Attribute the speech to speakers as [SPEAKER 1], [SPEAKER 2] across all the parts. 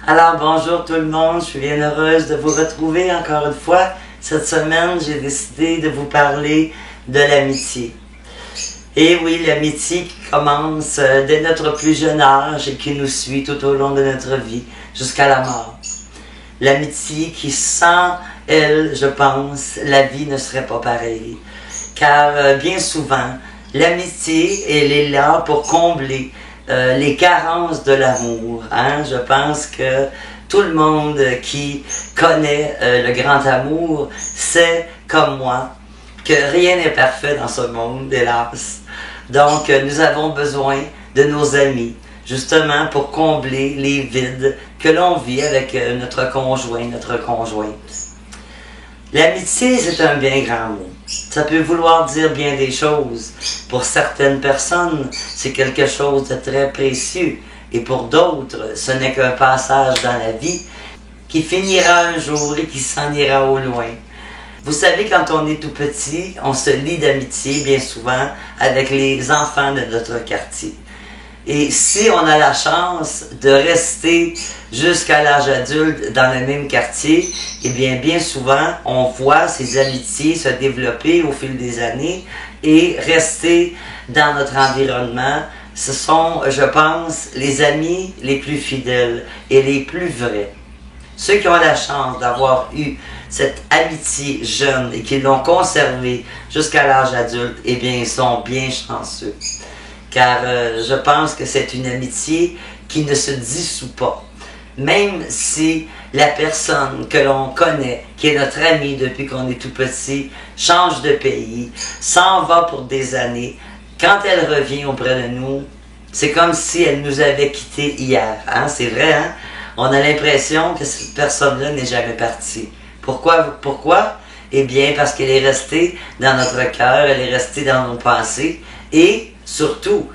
[SPEAKER 1] Alors bonjour tout le monde, je suis bien heureuse de vous retrouver encore une fois. Cette semaine, j'ai décidé de vous parler de l'amitié. Et oui, l'amitié qui commence dès notre plus jeune âge et qui nous suit tout au long de notre vie, jusqu'à la mort. L'amitié qui, sans elle, je pense, la vie ne serait pas pareille. Car bien souvent, l'amitié, elle est là pour combler les carences de l'amour. Je pense que tout le monde qui connaît le grand amour sait, comme moi, que rien n'est parfait dans ce monde, hélas. Donc, nous avons besoin de nos amis, justement pour combler les vides que l'on vit avec notre conjoint, notre conjointe. L'amitié, c'est un bien grand mot. Ça peut vouloir dire bien des choses. Pour certaines personnes, c'est quelque chose de très précieux. Et pour d'autres, ce n'est qu'un passage dans la vie qui finira un jour et qui s'en ira au loin. Vous savez, quand on est tout petit, on se lie d'amitié bien souvent avec les enfants de notre quartier. Et si on a la chance de rester jusqu'à l'âge adulte dans le même quartier, eh bien souvent, on voit ces amitiés se développer au fil des années et rester dans notre environnement. Ce sont, je pense, les amis les plus fidèles et les plus vrais. Ceux qui ont la chance d'avoir eu cette amitié jeune et qui l'ont conservée jusqu'à l'âge adulte, eh bien, ils sont bien chanceux. Car je pense que c'est une amitié qui ne se dissout pas. Même si la personne que l'on connaît, qui est notre ami depuis qu'on est tout petit, change de pays, s'en va pour des années, quand elle revient auprès de nous, c'est comme si elle nous avait quittés hier. C'est vrai, hein? On a l'impression que cette personne-là n'est jamais partie. Pourquoi? Eh bien, parce qu'elle est restée dans notre cœur, elle est restée dans nos pensées, et surtout,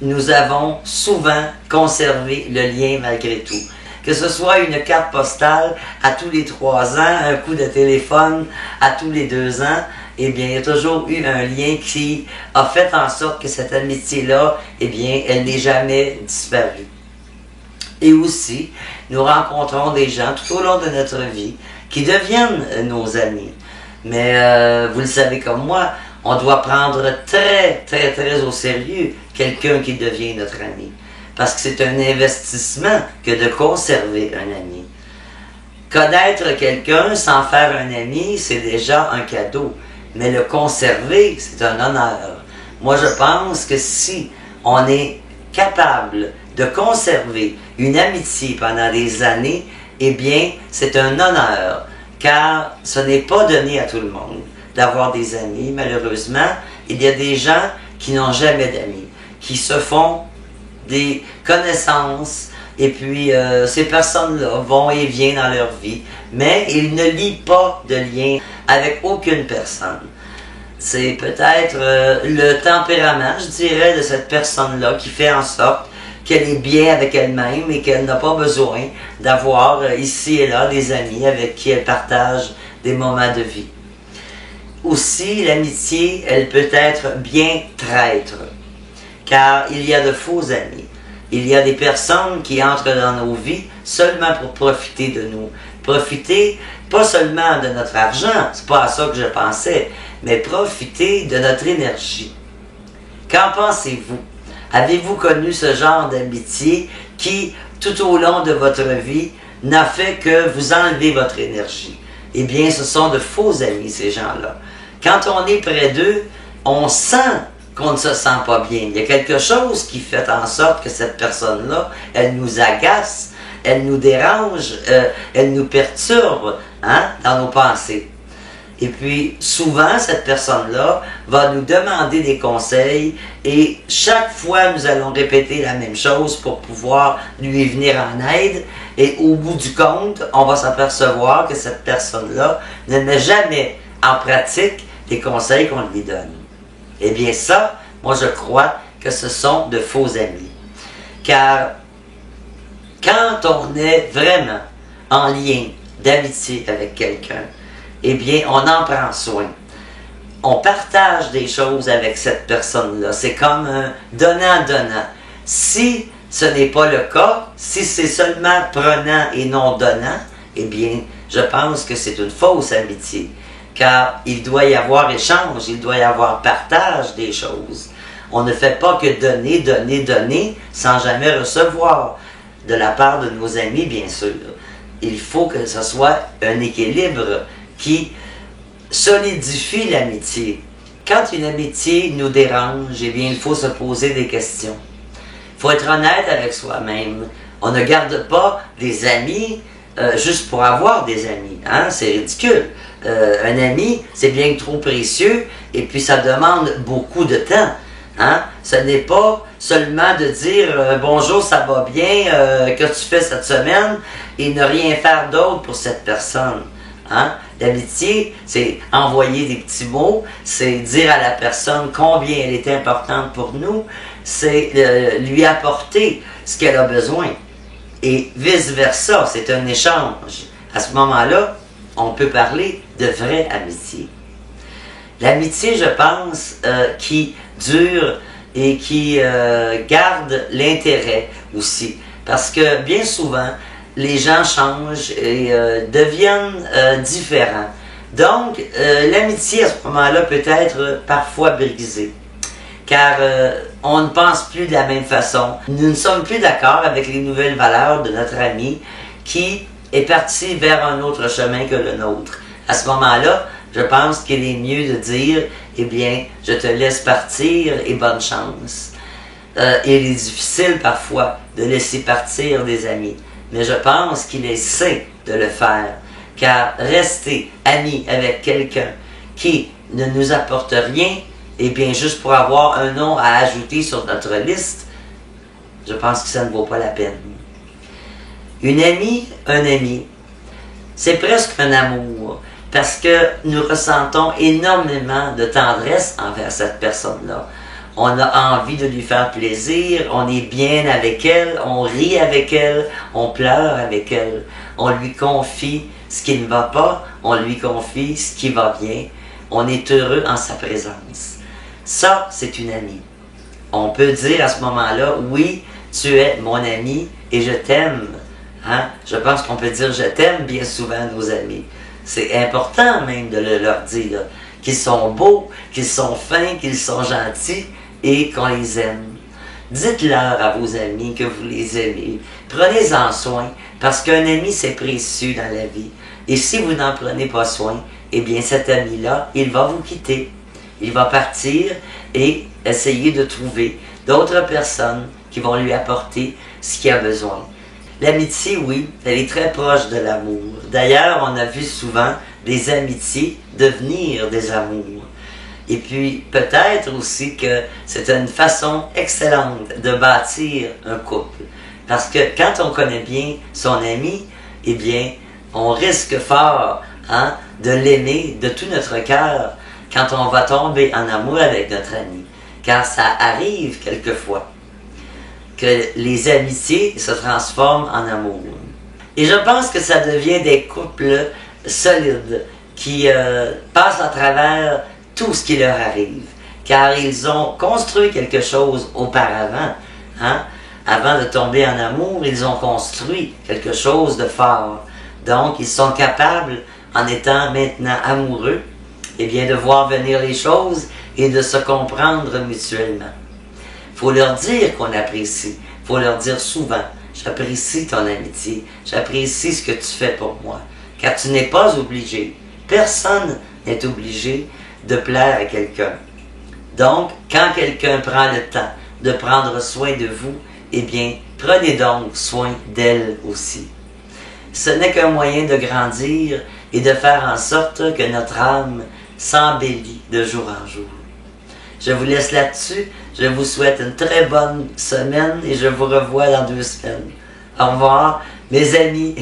[SPEAKER 1] nous avons souvent conservé le lien malgré tout. Que ce soit une carte postale à tous les 3 ans, un coup de téléphone à tous les 2 ans, eh bien, il y a toujours eu un lien qui a fait en sorte que cette amitié-là, eh bien, elle n'est jamais disparue. Et aussi, nous rencontrons des gens tout au long de notre vie qui deviennent nos amis. Mais vous le savez comme moi, on doit prendre très au sérieux quelqu'un qui devient notre ami. Parce que c'est un investissement que de conserver un ami. Connaître quelqu'un sans faire un ami, c'est déjà un cadeau. Mais le conserver, c'est un honneur. Moi, je pense que si on est capable de conserver une amitié pendant des années, eh bien, c'est un honneur. Car ce n'est pas donné à tout le monde d'avoir des amis. Malheureusement, il y a des gens qui n'ont jamais d'amis, qui se font des connaissances, et puis ces personnes-là vont et viennent dans leur vie, mais ils ne lient pas de lien avec aucune personne. C'est peut-être le tempérament, je dirais, de cette personne-là qui fait en sorte qu'elle est bien avec elle-même et qu'elle n'a pas besoin d'avoir ici et là des amis avec qui elle partage des moments de vie. Aussi, l'amitié, elle peut être bien traître, car il y a de faux amis. Il y a des personnes qui entrent dans nos vies seulement pour profiter de nous. Profiter pas seulement de notre argent, c'est pas à ça que je pensais, mais profiter de notre énergie. Qu'en pensez-vous? Avez-vous connu ce genre d'amitié qui, tout au long de votre vie, n'a fait que vous enlever votre énergie? Eh bien, ce sont de faux amis, ces gens-là. Quand on est près d'eux, on sent qu'on ne se sent pas bien. Il y a quelque chose qui fait en sorte que cette personne-là, elle nous agace, elle nous dérange, elle nous perturbe dans nos pensées. Et puis, souvent, cette personne-là va nous demander des conseils et chaque fois, nous allons répéter la même chose pour pouvoir lui venir en aide. Et au bout du compte, on va s'apercevoir que cette personne-là ne met jamais en pratique les conseils qu'on lui donne. Eh bien ça, moi je crois que ce sont de faux amis. Car quand on est vraiment en lien d'amitié avec quelqu'un, eh bien on en prend soin. On partage des choses avec cette personne-là. C'est comme un donnant-donnant. Si ce n'est pas le cas, si c'est seulement prenant et non donnant, eh bien, je pense que c'est une fausse amitié. Car il doit y avoir échange, il doit y avoir partage des choses. On ne fait pas que donner, donner, donner, sans jamais recevoir de la part de nos amis, bien sûr. Il faut que ce soit un équilibre qui solidifie l'amitié. Quand une amitié nous dérange, eh bien, il faut se poser des questions. Il faut être honnête avec soi-même. On ne garde pas des amis juste pour avoir des amis. Hein? C'est ridicule. Un ami, c'est bien trop précieux et puis ça demande beaucoup de temps. Hein? Ce n'est pas seulement de dire bonjour, ça va bien, que tu fais cette semaine et ne rien faire d'autre pour cette personne. Hein? L'amitié, c'est envoyer des petits mots, c'est dire à la personne combien elle est importante pour nous, c'est lui apporter ce qu'elle a besoin. Et vice-versa, c'est un échange. À ce moment-là, on peut parler de vraie amitié. L'amitié, je pense, qui dure et qui garde l'intérêt aussi. Parce que bien souvent, les gens changent et deviennent différents. Donc, l'amitié à ce moment-là peut être parfois brisée. Car on ne pense plus de la même façon. Nous ne sommes plus d'accord avec les nouvelles valeurs de notre ami qui est parti vers un autre chemin que le nôtre. À ce moment-là, je pense qu'il est mieux de dire, eh bien, je te laisse partir et bonne chance. Il est difficile parfois de laisser partir des amis, mais je pense qu'il est sain de le faire, car rester ami avec quelqu'un qui ne nous apporte rien, eh bien, juste pour avoir un nom à ajouter sur notre liste, je pense que ça ne vaut pas la peine. Une amie, un ami, c'est presque un amour, parce que nous ressentons énormément de tendresse envers cette personne-là. On a envie de lui faire plaisir, on est bien avec elle, on rit avec elle, on pleure avec elle. On lui confie ce qui ne va pas, on lui confie ce qui va bien. On est heureux en sa présence. Ça, c'est une amie. On peut dire à ce moment-là, oui, tu es mon ami et je t'aime. Hein? Je pense qu'on peut dire je t'aime bien souvent à nos amis. C'est important même de le leur dire qu'ils sont beaux, qu'ils sont fins, qu'ils sont gentils et qu'on les aime. Dites-leur à vos amis que vous les aimez. Prenez-en soin parce qu'un ami c'est précieux dans la vie. Et si vous n'en prenez pas soin, eh bien cet ami-là, il va vous quitter. Il va partir et essayer de trouver d'autres personnes qui vont lui apporter ce qu'il a besoin. L'amitié, oui, elle est très proche de l'amour. D'ailleurs, on a vu souvent des amitiés devenir des amours. Et puis, peut-être aussi que c'est une façon excellente de bâtir un couple. Parce que quand on connaît bien son ami, eh bien, on risque fort de l'aimer de tout notre cœur quand on va tomber en amour avec notre ami. Car ça arrive quelquefois que les amitiés se transforment en amour. Et je pense que ça devient des couples solides qui passent à travers tout ce qui leur arrive. Car ils ont construit quelque chose auparavant. Hein? Avant de tomber en amour, ils ont construit quelque chose de fort. Donc, ils sont capables, en étant maintenant amoureux, eh bien, de voir venir les choses et de se comprendre mutuellement. Il faut leur dire qu'on apprécie. Il faut leur dire souvent, j'apprécie ton amitié, j'apprécie ce que tu fais pour moi. Car tu n'es pas obligé. Personne n'est obligé de plaire à quelqu'un. Donc, quand quelqu'un prend le temps de prendre soin de vous, eh bien, prenez donc soin d'elle aussi. Ce n'est qu'un moyen de grandir et de faire en sorte que notre âme s'embellit de jour en jour. Je vous laisse là-dessus. Je vous souhaite une très bonne semaine et je vous revois dans 2 semaines. Au revoir, mes amis.